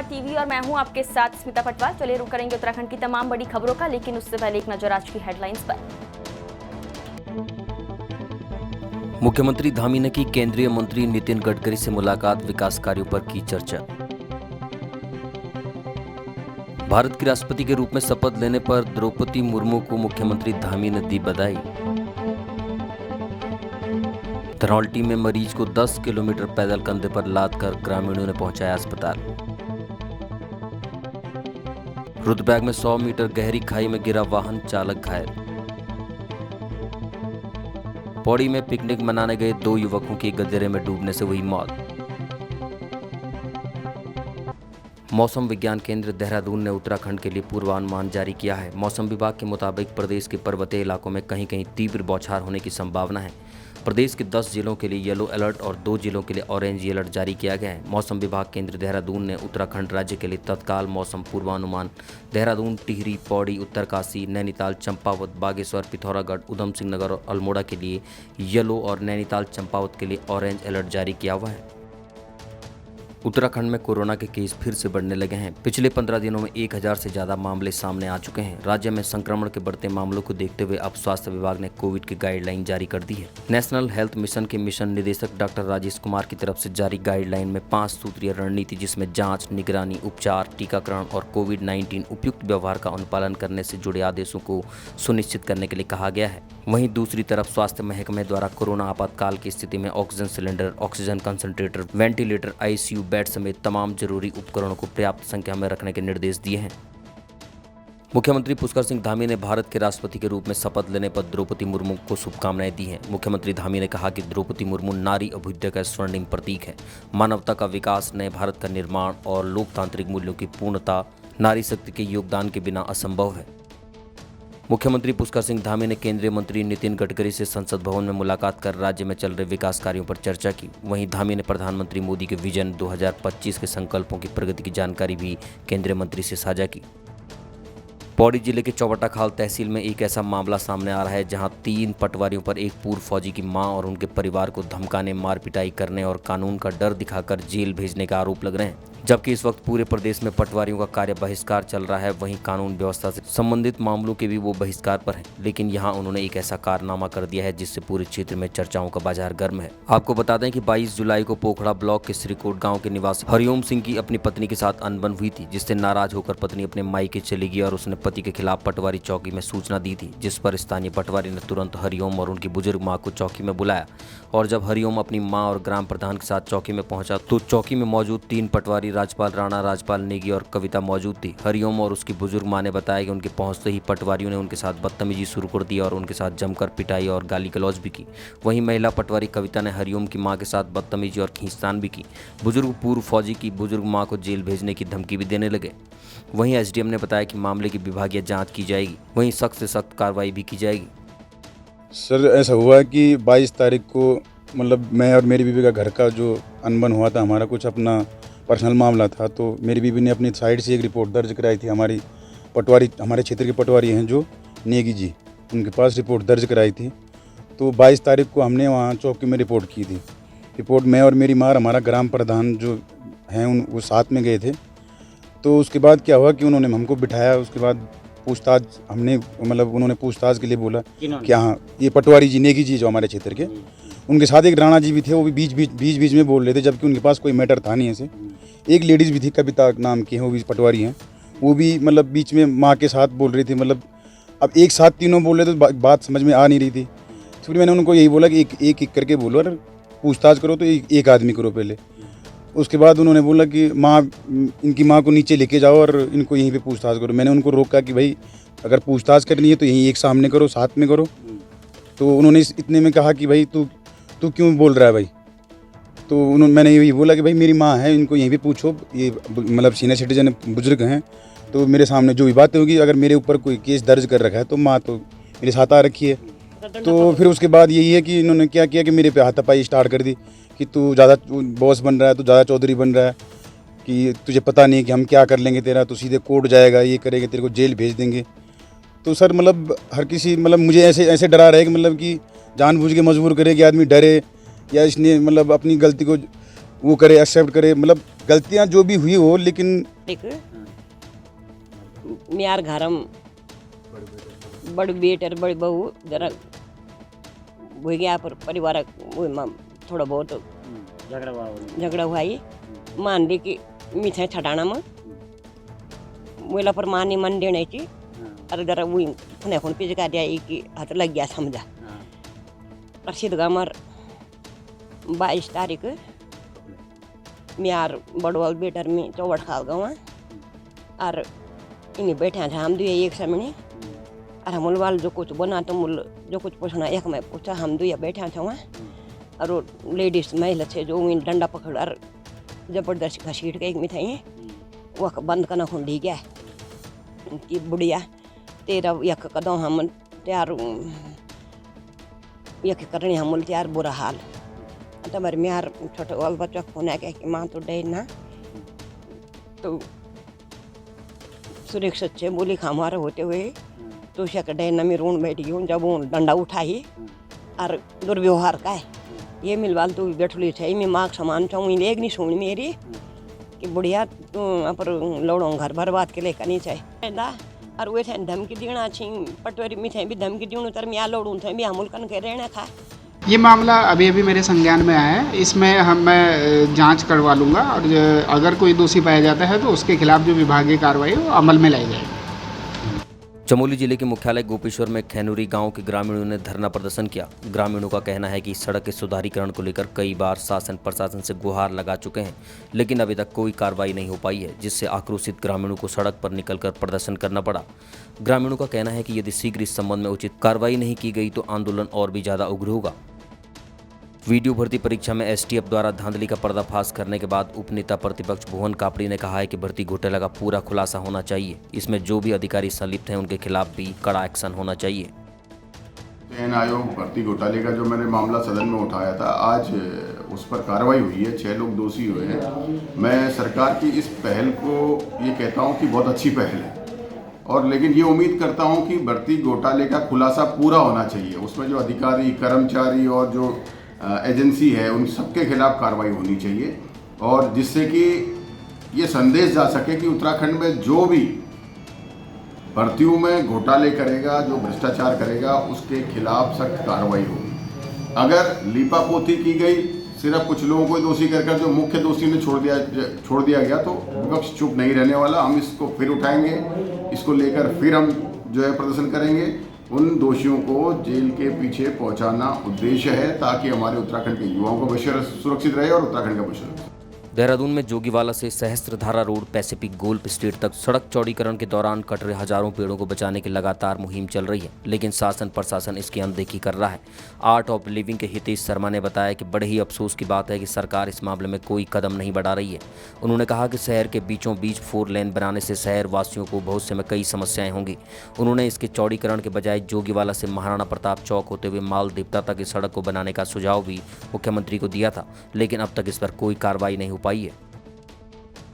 नमस्कार टीवी और मैं हूं आपके साथ स्मिता पटवार। चलिए रुक करेंगे उत्तराखंड की तमाम बड़ी खबरों का, लेकिन उससे पहले एक नजर आज की हेडलाइंस पर। मुख्यमंत्री धामी ने की केंद्रीय मंत्री नितिन गडकरी से मुलाकात, विकास कार्यों पर की चर्चा। भारत की राष्ट्रपति के रूप में शपथ लेने पर द्रौपदी मुर्मू को मुख्यमंत्री धामी ने दी बधाई। धनौल्टी में मरीज को 10 किलोमीटर पैदल कंधे पर लाद कर ग्रामीणों ने पहुंचाया अस्पताल। रुद्रप्रयाग में 100 मीटर गहरी खाई में गिरा वाहन, चालक घायल। पौड़ी में पिकनिक मनाने गए 2 युवकों की गदेरे में डूबने से हुई मौत। मौसम विज्ञान केंद्र देहरादून ने उत्तराखंड के लिए पूर्वानुमान जारी किया है। मौसम विभाग के मुताबिक प्रदेश के पर्वतीय इलाकों में कहीं कहीं तीव्र बौछार होने की संभावना है। प्रदेश के 10 जिलों के लिए येलो अलर्ट और 2 जिलों के लिए ऑरेंज अलर्ट जारी किया गया है। मौसम विभाग केंद्र देहरादून ने उत्तराखंड राज्य के लिए तत्काल मौसम पूर्वानुमान देहरादून, टिहरी, पौड़ी, उत्तरकाशी, नैनीताल, चंपावत, बागेश्वर, पिथौरागढ़, उधम सिंह नगर और अल्मोड़ा के लिए येलो और नैनीताल, चंपावत के लिए ऑरेंज अलर्ट जारी किया हुआ है। उत्तराखंड में कोरोना के केस फिर से बढ़ने लगे हैं। पिछले 15 दिनों में 1000 से ज्यादा मामले सामने आ चुके हैं। राज्य में संक्रमण के बढ़ते मामलों को देखते हुए अब स्वास्थ्य विभाग ने कोविड की गाइडलाइन जारी कर दी है। नेशनल हेल्थ मिशन के मिशन निदेशक डॉक्टर राजेश कुमार की तरफ से जारी गाइडलाइन में 5 सूत्रीय रणनीति, जिसमें जांच, निगरानी, उपचार, टीकाकरण और कोविड-19 उपयुक्त व्यवहार का अनुपालन करने से जुड़े आदेशों को सुनिश्चित करने के लिए कहा गया है। वहीं दूसरी तरफ स्वास्थ्य महकमे द्वारा कोरोना आपातकाल की स्थिति में oxygen cylinder, oxygen concentrator, ventilator, ICU bed समेत तमाम जरूरी उपकरणों को पर्याप्त संख्या में रखने के निर्देश दिए हैं। मुख्यमंत्री पुष्कर सिंह धामी ने भारत के राष्ट्रपति के रूप में शपथ लेने पर द्रौपदी मुर्मू को शुभकामनाएं दी हैं। मुख्यमंत्री धामी ने कहा कि द्रौपदी मुर्मू नारी अभ्युदय का स्वर्णिम प्रतीक है। मानवता का विकास, नए भारत का निर्माण और लोकतांत्रिक मूल्यों की पूर्णता नारी शक्ति के योगदान के बिना असंभव है। मुख्यमंत्री पुष्कर सिंह धामी ने केंद्रीय मंत्री नितिन गडकरी से संसद भवन में मुलाकात कर राज्य में चल रहे विकास कार्यों पर चर्चा की। वहीं धामी ने प्रधानमंत्री मोदी के विजन 2025 के संकल्पों की प्रगति की जानकारी भी केंद्रीय मंत्री से साझा की। पौड़ी जिले के चौबट्टाखाल तहसील में एक ऐसा मामला सामने आ रहा है जहां 3 पटवारियों पर एक पूर्व फौजी की मां और उनके परिवार को धमकाने, मार पिटाई करने और कानून का डर दिखाकर जेल भेजने का आरोप लग रहे हैं। जबकि इस वक्त पूरे प्रदेश में पटवारियों का कार्य बहिष्कार चल रहा है, वहीं कानून व्यवस्था से संबंधित मामलों के भी वो बहिष्कार पर हैं। लेकिन यहाँ उन्होंने एक ऐसा कारनामा कर दिया है जिससे पूरे क्षेत्र में चर्चाओं का बाजार गर्म है। आपको बता दें कि 22 जुलाई को पोखड़ा ब्लॉक के श्रीकोट गाँव के निवासी हरिओम सिंह की अपनी पत्नी के साथ अनबन हुई थी, जिससे नाराज होकर पत्नी अपने मायके चली गई और उसने पति के खिलाफ पटवारी चौकी में सूचना दी थी, जिस पर स्थानीय पटवारी ने तुरंत हरिओम और उनकी बुजुर्ग मां को चौकी में बुलाया। और जब हरिओम अपनी मां और ग्राम प्रधान के साथ चौकी में पहुंचा तो चौकी में मौजूद 3 पटवारी, राजपाल राणा, राजपाल नेगी और कविता मौजूद थी। हरिओम और उसकी बुजुर्ग मां ने बताया कि उनके पहुंचते ही पटवारियों ने उनके साथ बदतमीजी शुरू कर दी और उनके साथ जमकर पिटाई और गाली गलौज भी की। वहीं महिला पटवारी कविता ने हरिओम की मां के साथ बदतमीजी और खींचतान भी की। बुजुर्ग पूर्व फौजी की बुजुर्ग मां को जेल भेजने की धमकी भी देने लगे। वहीं एसडीएम ने बताया कि मामले की विभागीय जांच की जाएगी, वहीं सख्त से सख्त कार्रवाई भी की जाएगी। सर, ऐसा हुआ कि 22 तारीख को मतलब मैं और मेरी बीवी का घर का जो अनबन हुआ था, हमारा कुछ अपना पर्सनल मामला था, तो मेरी बीवी ने अपनी साइड से एक रिपोर्ट दर्ज कराई थी। हमारी पटवारी, हमारे क्षेत्र के पटवारी हैं जो नेगी जी, उनके पास रिपोर्ट दर्ज कराई थी। तो 22 तारीख को हमने वहाँ चौकी में रिपोर्ट की थी। रिपोर्ट मैं और मेरी माँ, हमारा ग्राम प्रधान जो हैं वो साथ में गए थे। तो उसके बाद क्या हुआ कि उन्होंने हमको बिठाया। उसके बाद पूछताछ हमने मतलब उन्होंने पूछताछ के लिए बोला कि हाँ, ये पटवारी जी, नेगी जी जो हमारे क्षेत्र के, उनके साथ एक राणा जी भी थे, वो भी बीच में बोल रहे थे, जबकि उनके पास कोई मैटर था नहीं ऐसे। एक लेडीज़ भी थी, कविता नाम की है, वो भी पटवारी हैं, वो भी मतलब बीच में माँ के साथ बोल रही थी। मतलब अब एक साथ तीनों बोल रहे तो बात समझ में आ नहीं रही थी। फिर मैंने उनको यही बोला कि एक एक करके बोलो, और पूछताछ करो तो एक आदमी करो पहले। उसके बाद उन्होंने बोला कि इनकी माँ को नीचे लेके जाओ और इनको यहीं पे पूछताछ करो। मैंने उनको रोका कि भाई अगर पूछताछ करनी है तो यहीं एक सामने करो, साथ में करो। तो उन्होंने इतने में कहा कि भाई तू क्यों बोल रहा है भाई। तो मैंने यही बोला कि भाई मेरी माँ है, इनको यहीं पे पूछो, ये मतलब सीनियर सिटीजन बुजुर्ग हैं, तो मेरे सामने जो भी बातें होगी, अगर मेरे ऊपर कोई केस दर्ज कर रखा है तो माँ तो मेरे साथ आ रखी है। तो फिर उसके बाद यही है कि इन्होंने क्या किया कि मेरे पे हाथापाई स्टार्ट कर दी कि तू ज़्यादा बॉस बन रहा है, तू ज़्यादा चौधरी बन रहा है, कि तुझे पता नहीं कि हम क्या कर लेंगे तेरा, तो सीधे कोर्ट जाएगा, ये करेंगे, तेरे को जेल भेज देंगे। तो सर मतलब हर किसी मतलब मुझे ऐसे डरा रहे कि मतलब कि जानबूझ के मजबूर करे कि आदमी डरे, या इसने मतलब अपनी गलती को वो करे, एक्सेप्ट करे। मतलब गलतियां जो भी हुई हो, लेकिन एक म्यार घरम बड़ी बेटर बड़ी बहू जरा हो गया पर परिवार थोड़ा बहुत झगड़ा हुआ ही मान ली कि मिठाई छटाना में मुला पर मानी मन देने की अरे जरा वो खुने खुन पीछे का दिया कि हाथ लग गया समझा रशीद गमर 22 तारीख म्यार बड़वाल बेटर में चौबट खा गवा और इन्हें बैठे थे हम दुए एक समय और हम वाल जो कुछ बना तो मुल जो कुछ पूछना एक में पूछा हम दुए बैठे थे वहाँ और लेडीज महिला थे जो डंडा पकड़ और जबरदस्त घसीट के एक मिठाई वह बंद करना खुंडी गया कि बुढ़िया तेरा यक कदम हम तैयार यक करनी हम तैयार बुरा हाल तो बार म्यार छोटे वाल बच्चा फोन कि माँ तो डे ना तो सुरक्षित से बोली हमारा होते हुए तो शक डे ना मैं रोन बैठी हूँ जब वो डंडा उठाई और दुर्व्यवहार का है ये मिलवाल तो बैठली थे मैं माँ सामान चाहूँ एक नहीं सुन मेरी कि बुढ़िया तू पर लौड़ों घर बर्बाद के लेकर नहीं चाहिए और वे थे धमकी देना छी पटवारी मिठाई भी धमकी दूँ तर मैं आ लौड़ूँ थे भी हमूल कन के रहना खा। ये मामला अभी अभी मेरे संज्ञान में आया है। इसमें मैं जांच करवा लूँगा और अगर कोई दोषी पाया जाता है तो उसके खिलाफ जो विभागीय कार्रवाई वो अमल में लाई जाएगी। चमोली जिले के मुख्यालय गोपेश्वर में खैनुरी गांव के ग्रामीणों ने धरना प्रदर्शन किया। ग्रामीणों का कहना है कि सड़क के सुधारीकरण को लेकर कई बार शासन प्रशासन से गुहार लगा चुके हैं, लेकिन अभी तक कोई कार्रवाई नहीं हो पाई है, जिससे आक्रोशित ग्रामीणों को सड़क पर निकलकर प्रदर्शन करना पड़ा। ग्रामीणों का कहना है कि यदि शीघ्र इस संबंध में उचित कार्रवाई नहीं की गई तो आंदोलन और भी ज्यादा उग्र होगा। वीडियो भर्ती परीक्षा में एसटीएफ द्वारा धांधली का पर्दाफाश करने के बाद उपनेता प्रतिपक्ष भुवन कापड़ी ने कहा है कि भर्ती घोटाले का पूरा खुलासा होना चाहिए। इसमें जो भी अधिकारी संलिप्त हैं उनके खिलाफ भी कड़ा एक्शन होना चाहिए। चयन आयोग भर्ती घोटाले का जो मैंने मामला सदन में उठाया था, आज उस पर कार्रवाई हुई है, 6 लोग दोषी हुए हैं। मैं सरकार की इस पहल को ये कहता हूँ कि बहुत अच्छी पहल है, और लेकिन ये उम्मीद करता हूँ कि भर्ती घोटाले का खुलासा पूरा होना चाहिए। उसमें जो अधिकारी, कर्मचारी और जो एजेंसी है उन सबके खिलाफ कार्रवाई होनी चाहिए, और जिससे कि ये संदेश जा सके कि उत्तराखंड में जो भी भर्तियों में घोटाले करेगा, जो भ्रष्टाचार करेगा, उसके खिलाफ सख्त कार्रवाई होगी। अगर लीपापोती की गई, सिर्फ कुछ लोगों को दोषी कर जो मुख्य दोषी ने छोड़ दिया गया, तो विपक्ष चुप नहीं रहने वाला। हम इसको फिर उठाएंगे, इसको लेकर फिर हम जो है प्रदर्शन करेंगे। उन दोषियों को जेल के पीछे पहुंचाना उद्देश्य है, ताकि हमारे उत्तराखंड के युवाओं का भविष्य सुरक्षित रहे और उत्तराखंड का भविष्य। देहरादून में जोगीवाला से Sahastradhara road Pacific golf state तक सड़क चौड़ीकरण के दौरान कट रहे हजारों पेड़ों को बचाने की लगातार मुहिम चल रही है, लेकिन शासन प्रशासन इसकी अनदेखी कर रहा है। आर्ट ऑफ लिविंग के हितेश शर्मा ने बताया कि बड़े ही अफसोस की बात है कि सरकार इस मामले में कोई कदम नहीं बढ़ा रही है। उन्होंने कहा कि शहर के बीचों बीच 4 लेन बनाने से शहर वासियों को भविष्य में कई समस्याएं होंगी। उन्होंने इसके चौड़ीकरण के बजाय जोगीवाला से महाराणा प्रताप चौक होते हुए माल देवता तक इस सड़क को बनाने का सुझाव भी मुख्यमंत्री को दिया था, लेकिन अब तक इस पर कोई कार्रवाई नहीं हो पाई है।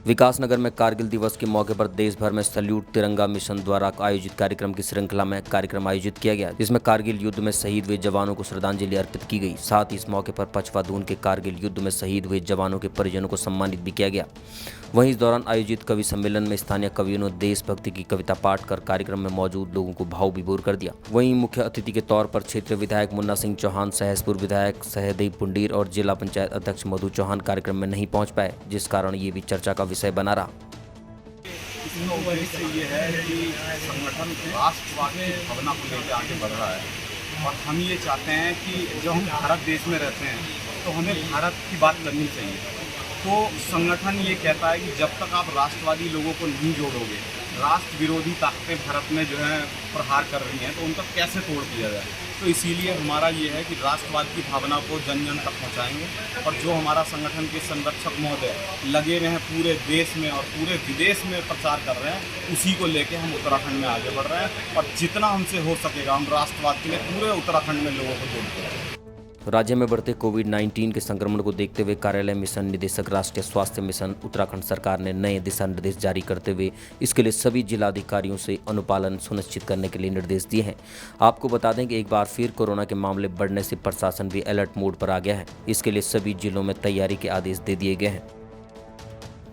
विकासनगर में कारगिल दिवस के मौके पर देश भर में सैल्यूट तिरंगा मिशन द्वारा आयोजित कार्यक्रम की श्रृंखला में कार्यक्रम आयोजित किया गया, जिसमें कारगिल युद्ध में शहीद हुए जवानों को श्रद्धांजलि अर्पित की गई। साथ ही इस मौके पर पचवादून के कारगिल युद्ध में शहीद हुए जवानों के परिजनों को सम्मानित भी किया गया। वहीं इस दौरान आयोजित कवि सम्मेलन में स्थानीय कवियों ने देशभक्ति की कविता पाठ कर कार्यक्रम में मौजूद लोगों को भाव विभोर कर दिया। वहीं मुख्य अतिथि के तौर पर क्षेत्रीय विधायक मुन्ना सिंह चौहान, सहसपुर विधायक सहदेव पुंडीर और जिला पंचायत अध्यक्ष मधु चौहान कार्यक्रम में नहीं पहुंच पाए, जिस कारण ये भी चर्चा का विषय बना रहा। इसका उद्देश्य ये है कि संगठन राष्ट्रवादी भावना को लेकर आगे बढ़ रहा है, और हम ये चाहते हैं कि जब हम भारत देश में रहते हैं तो हमें भारत की बात करनी चाहिए। तो संगठन ये कहता है कि जब तक आप राष्ट्रवादी लोगों को नहीं जोड़ोगे, राष्ट्र विरोधी ताकतें भारत में जो है प्रहार कर रही हैं, तो उनका कैसे तोड़ दिया जाए। तो इसीलिए हमारा ये है कि राष्ट्रवाद की भावना को जन जन तक पहुँचाएंगे, और जो हमारा संगठन के संरक्षक महोदय लगे हुए हैं पूरे देश में और पूरे विदेश में प्रचार कर रहे हैं, उसी को लेके हम उत्तराखंड में आगे बढ़ रहे हैं, और जितना हमसे हो सकेगा हम राष्ट्रवाद के लिए पूरे उत्तराखंड में लोगों को जोड़ते हैं। राज्य में बढ़ते कोविड-19 के संक्रमण को देखते हुए कार्यालय मिशन निदेशक राष्ट्रीय स्वास्थ्य मिशन उत्तराखंड सरकार ने नए दिशा निर्देश जारी करते हुए इसके लिए सभी जिलाधिकारियों से अनुपालन सुनिश्चित करने के लिए निर्देश दिए हैं। आपको बता दें कि एक बार फिर कोरोना के मामले बढ़ने से प्रशासन भी अलर्ट मोड पर आ गया है। इसके लिए सभी जिलों में तैयारी के आदेश दे दिए गए हैं।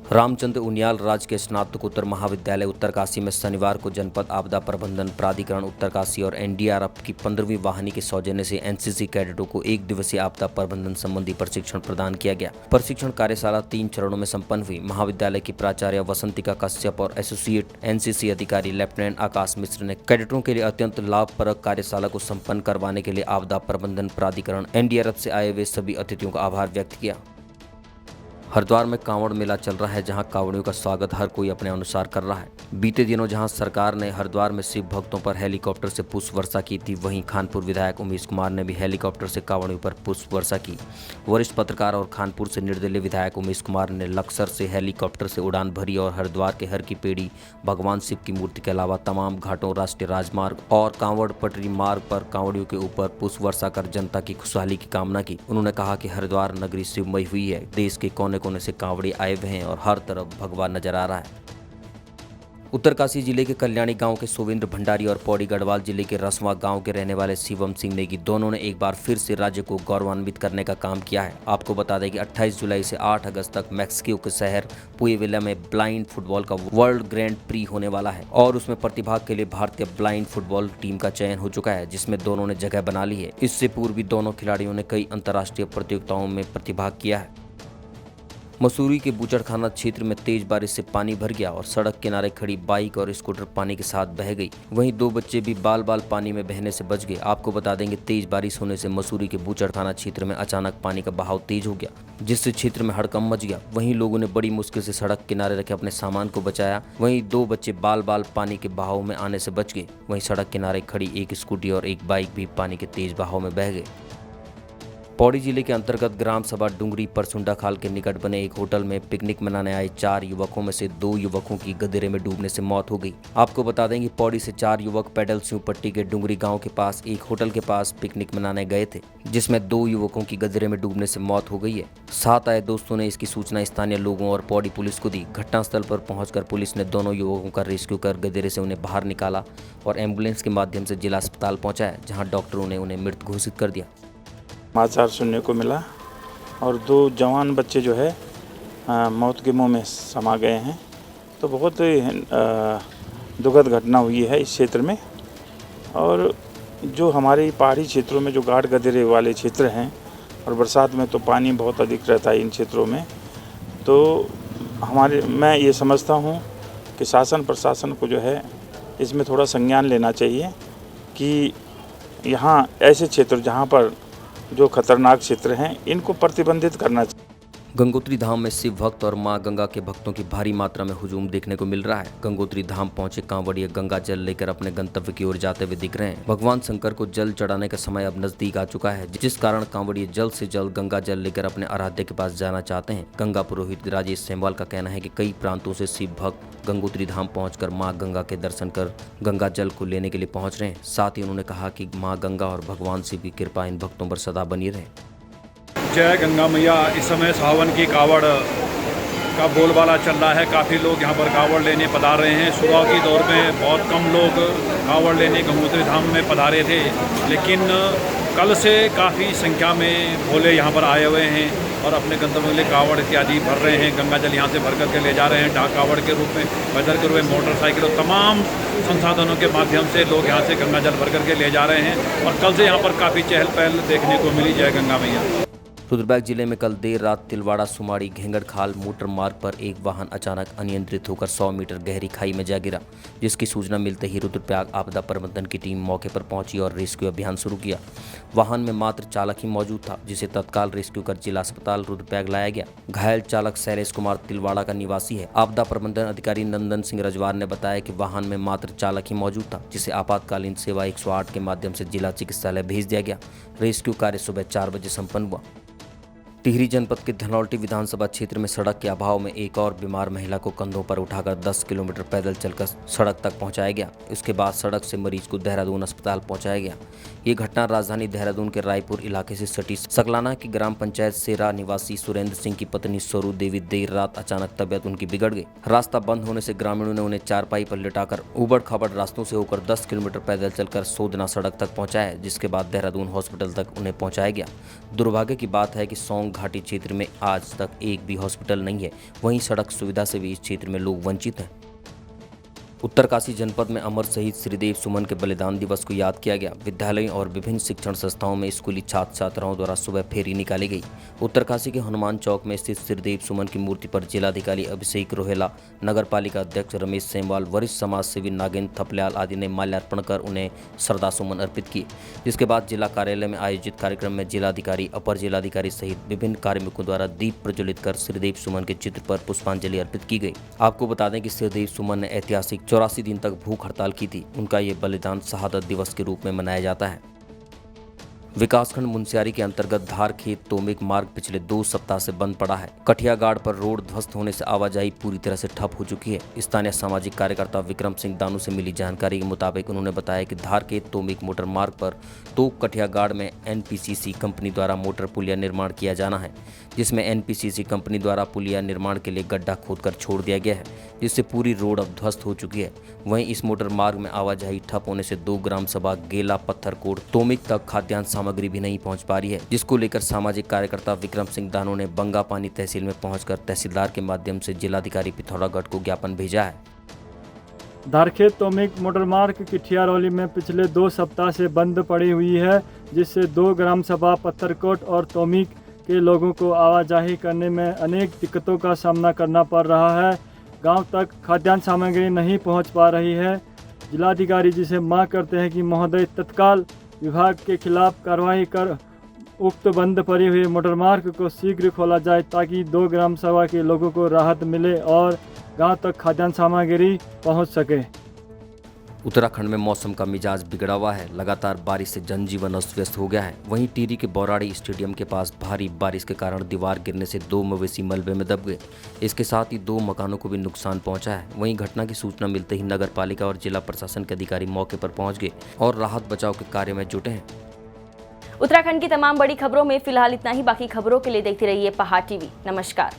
रामचंद्र उनियाल राजकीय स्नातकोत्तर महाविद्यालय उत्तरकाशी में शनिवार को जनपद आपदा प्रबंधन प्राधिकरण उत्तरकाशी और एनडीआरएफ की 15वीं वाहिनी के सौजन्य से एनसीसी कैडेटों को 1 दिवसीय आपदा प्रबंधन संबंधी प्रशिक्षण प्रदान किया गया। प्रशिक्षण कार्यशाला 3 चरणों में संपन्न हुई। महाविद्यालय की प्राचार्य वसंतिका कश्यप और एसोसिएट एनसीसी अधिकारी लेफ्टिनेंट आकाश मिश्र ने कैडेटों के लिए अत्यंत लाभप्रद कार्यशाला को संपन्न करवाने के लिए आपदा प्रबंधन प्राधिकरण एनडीआरएफ से आए हुए सभी अतिथियों का आभार व्यक्त किया। हरिद्वार में कांवड़ मेला चल रहा है, जहां कांवड़ियों का स्वागत हर कोई अपने अनुसार कर रहा है। बीते दिनों जहां सरकार ने हरिद्वार में शिव भक्तों पर हेलीकॉप्टर से पुष्प वर्षा की थी, वहीं खानपुर विधायक उमेश कुमार ने भी हेलीकॉप्टर से कांवड़ियों पर पुष्प वर्षा की। वरिष्ठ पत्रकार और खानपुर से निर्दलीय विधायक उमेश कुमार ने लक्सर से हेलीकॉप्टर से उड़ान भरी और हरिद्वार के हर की पेड़ी, भगवान शिव की मूर्ति के अलावा तमाम घाटों, राष्ट्रीय राजमार्ग और कांवड़ पटरी मार्ग पर कांवड़ियों के ऊपर पुष्प वर्षा कर जनता की खुशहाली की कामना की। उन्होंने कहा कि हरिद्वार नगरी शिवमयी हुई है। देश के कोने कोने से कांवड़ी आए हुए हैं और हर तरफ भगवा नजर आ रहा है। उत्तरकाशी जिले के कल्याणी गांव के सुविंद्र भंडारी और पौड़ी गढ़वाल जिले के रसवा गांव के रहने वाले शिवम सिंह नेगी दोनों ने एक बार फिर से राज्य को गौरवान्वित करने का काम किया है। आपको बता दें कि 28 जुलाई से 8 अगस्त तक मैक्सिको के शहर पुएवेला में ब्लाइंड फुटबॉल का वर्ल्ड ग्रैंड प्री होने वाला है और उसमें प्रतिभाग के लिए भारतीय ब्लाइंड फुटबॉल टीम का चयन हो चुका है, जिसमें दोनों ने जगह बना ली है। इससे पूर्व भी दोनों खिलाड़ियों ने कई अंतर्राष्ट्रीय प्रतियोगिताओं में प्रतिभाग किया है। मसूरी के बूचड़खाना क्षेत्र में तेज बारिश से पानी भर गया और सड़क किनारे खड़ी बाइक और स्कूटर पानी के साथ बह गई। वहीं 2 बच्चे भी बाल बाल पानी में बहने से बच गए। आपको बता देंगे तेज बारिश होने से मसूरी के बूचड़खाना क्षेत्र में अचानक पानी का बहाव तेज हो गया, जिससे क्षेत्र में हड़कंप मच गया। वहीं लोगों ने बड़ी मुश्किल से सड़क किनारे रखे अपने सामान को बचाया। वहीं 2 बच्चे बाल बाल पानी के बहाव में आने से बच गए। वहीं सड़क किनारे खड़ी एक स्कूटी और एक बाइक भी पानी के तेज बहाव में बह गए। पौड़ी जिले के अंतर्गत ग्राम सभा डुंगरी परसुंडा खाल के निकट बने एक होटल में पिकनिक मनाने आए 4 युवकों में से 2 युवकों की गदेरे में डूबने से मौत हो गई। आपको बता दें कि पौड़ी से 4 युवक पैदल सिंह पट्टी के डुंगरी गांव के पास एक होटल के पास पिकनिक मनाने गए थे, जिसमें 2 युवकों की गदेरे में डूबने से मौत हो गई है। साथ आए दोस्तों ने इसकी सूचना स्थानीय लोगों और पौड़ी पुलिस को दी। घटनास्थल पर पहुंचकर पुलिस ने दोनों युवकों का रेस्क्यू कर गदेरे से उन्हें बाहर निकाला और एम्बुलेंस के माध्यम से जिला अस्पताल पहुंचाया, जहां डॉक्टरों ने उन्हें मृत घोषित कर दिया। समाचार सुनने को मिला और 2 जवान बच्चे जो है मौत के मुंह में समा गए हैं। तो बहुत दुखद घटना हुई है इस क्षेत्र में। और जो हमारे पहाड़ी क्षेत्रों में जो गाढ़ गदेरे वाले क्षेत्र हैं और बरसात में तो पानी बहुत अधिक रहता है इन क्षेत्रों में, तो मैं ये समझता हूँ कि शासन प्रशासन को जो है इसमें थोड़ा संज्ञान लेना चाहिए कि यहाँ ऐसे क्षेत्र जहाँ पर जो खतरनाक क्षेत्र हैं इनको प्रतिबंधित करना चाहिए। गंगोत्री धाम में शिव भक्त और मां गंगा के भक्तों की भारी मात्रा में हुजूम देखने को मिल रहा है। गंगोत्री धाम पहुंचे कांवड़िए गंगा जल लेकर अपने गंतव्य की ओर जाते हुए दिख रहे हैं। भगवान शंकर को जल चढ़ाने का समय अब नजदीक आ चुका है, जिस कारण कांवड़िए जल्द से जल्द गंगा जल लेकर अपने आराध्य के पास जाना चाहते हैं। गंगा पुरोहित राजेश सेमवाल का कहना है कि कई प्रांतों से शिव भक्त गंगोत्री धाम पहुंचकर मां गंगा के दर्शन कर गंगा जल को लेने के लिए पहुंच रहे हैं। साथ ही उन्होंने कहा कि मां गंगा और भगवान शिव की कृपा इन भक्तों पर सदा बनी रहे। जय गंगा मैया। इस समय सावन की कावड़ का बोलबाला चल रहा है। काफ़ी लोग यहाँ पर कावड़ लेने पधार रहे हैं। सुबह की दौर में बहुत कम लोग कावड़ लेने गंगोत्री धाम में पधारे थे, लेकिन कल से काफ़ी संख्या में भोले यहाँ पर आए हुए हैं और अपने गंतव्य के लिए कावड़ इत्यादि भर रहे हैं। गंगा जल यहाँ से भर करके ले जा रहे हैं डाक कावड़ के रूप में, पैदल के रूप में, मोटरसाइकिल और तमाम संसाधनों के माध्यम से लोग यहाँ से गंगा जल भर करके ले जा रहे हैं और कल से यहाँ पर काफ़ी चहल पहल देखने को मिली। जय गंगा मैया। रुद्रप्रयाग जिले में कल देर रात तिलवाड़ा सुमाड़ी घेंगड़खाल मोटर मार्ग पर एक वाहन अचानक अनियंत्रित होकर 100 मीटर गहरी खाई में जा गिरा, जिसकी सूचना मिलते ही रुद्रप्रयाग आपदा प्रबंधन की टीम मौके पर पहुंची और रेस्क्यू अभियान शुरू किया। वाहन में मात्र चालक ही मौजूद था, जिसे तत्काल रेस्क्यू कर जिला अस्पताल रुद्रप्रयाग लाया गया। घायल चालक शैलेश कुमार तिलवाड़ा का निवासी है। आपदा प्रबंधन अधिकारी नंदन सिंह रजवार ने बताया कि वाहन में मात्र चालक ही मौजूद था, जिसे आपातकालीन सेवा 108 के माध्यम से जिला चिकित्सालय भेज दिया गया। रेस्क्यू कार्य सुबह 4 बजे संपन्न हुआ। टिहरी जनपद के धनौल्टी विधानसभा क्षेत्र में सड़क के अभाव में एक और बीमार महिला को कंधों पर उठाकर 10 किलोमीटर पैदल चलकर सड़क तक पहुंचाया गया। इसके बाद सड़क से मरीज को देहरादून अस्पताल पहुंचाया गया। ये घटना राजधानी देहरादून के रायपुर इलाके से सटी सकलाना की ग्राम पंचायत सेरा निवासी सुरेंद्र सिंह की पत्नी स्वरू देवी देर रात अचानक तबियत उनकी बिगड़ गई। रास्ता बंद होने से ग्रामीणों ने उन्हें चारपाई पर लिटाकर उबड़ खाबड़ रास्तों से होकर 10 किलोमीटर पैदल चलकर सोदना सड़क तक पहुंचाया, जिसके बाद देहरादून हॉस्पिटल तक उन्हें पहुंचाया गया। दुर्भाग्य की बात है कि सौंग घाटी क्षेत्र में आज तक एक भी हॉस्पिटल नहीं है। वहीं सड़क सुविधा से भी इस क्षेत्र में लोग वंचित हैं। उत्तरकाशी जनपद में अमर शहीद श्रीदेव सुमन के बलिदान दिवस को याद किया गया। विद्यालयों और विभिन्न शिक्षण संस्थाओं में स्कूली छात्र छात्राओं द्वारा सुबह फेरी निकाली गई। उत्तरकाशी के हनुमान चौक में स्थित श्रीदेव सुमन की मूर्ति पर जिलाधिकारी अभिषेक रोहेला, नगर पालिका अध्यक्ष रमेश सेमवाल, वरिष्ठ समाज सेवी नागेंद्र थपलियाल आदि ने माल्यार्पण कर उन्हें श्रद्धासुमन अर्पित किए। जिसके बाद जिला कार्यालय में आयोजित कार्यक्रम में जिलाधिकारी, अपर जिलाधिकारी सहित विभिन्न कार्मिकों द्वारा दीप प्रज्वलित कर श्रीदेव सुमन के चित्र पर पुष्पांजलि अर्पित की गई। आपको बता दें कि श्रीदेव सुमन ने ऐतिहासिक 84 दिन तक भूख हड़ताल की थी। उनका ये बलिदान शहादत दिवस के रूप में मनाया जाता है। विकासखंड मुनस्यारी के अंतर्गत धार खेत तोमिक मार्ग पिछले 2 सप्ताह से बंद पड़ा है। कठियागाड़ पर रोड ध्वस्त होने से आवाजाही पूरी तरह से ठप हो चुकी है। स्थानीय सामाजिक कार्यकर्ता विक्रम सिंह दानू से मिली जानकारी के मुताबिक उन्होंने बताया कि धार खेत तोमिक मोटर मार्ग पर तो कठियागाड़ में एनपीसीसी कंपनी द्वारा मोटर पुलिया निर्माण किया जाना है, जिसमें एनपीसीसी कंपनी द्वारा पुलिया निर्माण के लिए गड्ढा खोदकर छोड़ दिया गया है, जिससे पूरी रोड अब ध्वस्त हो चुकी है। वहीं इस मोटर मार्ग में आवाजाही ठप होने से 2 ग्राम सभा गेला पत्थरकोट तोमिक तक खाद्यान्न सामग्री भी नहीं पहुंच पा रही है, जिसको लेकर सामाजिक कार्यकर्ता विक्रम सिंह दानू ने बंगापानी तहसील में पहुंचकर तहसीलदार के माध्यम से जिलाधिकारी पिथौरागढ़ को ज्ञापन भेजा है। धारखेत तोमिक मोटर मार्ग किठियारौली में पिछले 2 सप्ताह से बंद पड़ी हुई है, जिससे 2 ग्राम सभा पत्थरकोट और तोमिक के लोगों को आवाजाही करने में अनेक दिक्कतों का सामना करना पड़ रहा है। गांव तक खाद्यान्न सामग्री नहीं पहुंच पा रही है। जिलाधिकारी जी से मांग करते हैं कि महोदय तत्काल विभाग के खिलाफ कार्रवाई कर उक्त बंद पड़ी हुई मोटर मार्ग को शीघ्र खोला जाए, ताकि 2 ग्राम सभा के लोगों को राहत मिले और गांव तक खाद्यान्न सामग्री पहुंच सके। उत्तराखंड में मौसम का मिजाज बिगड़ा हुआ है। लगातार बारिश से जनजीवन अस्त व्यस्त हो गया है। वहीं टिहरी के बौराड़ी स्टेडियम के पास भारी बारिश के कारण दीवार गिरने से 2 मवेशी मलबे में दब गए। इसके साथ ही 2 मकानों को भी नुकसान पहुंचा है। वहीं घटना की सूचना मिलते ही नगर पालिका और जिला प्रशासन के अधिकारी मौके पर पहुंच गए और राहत बचाव के कार्य में जुटे हैं। उत्तराखंड की तमाम बड़ी खबरों में फिलहाल इतना ही। बाकी खबरों के लिए देखते रहिए पहाड़ टीवी। नमस्कार।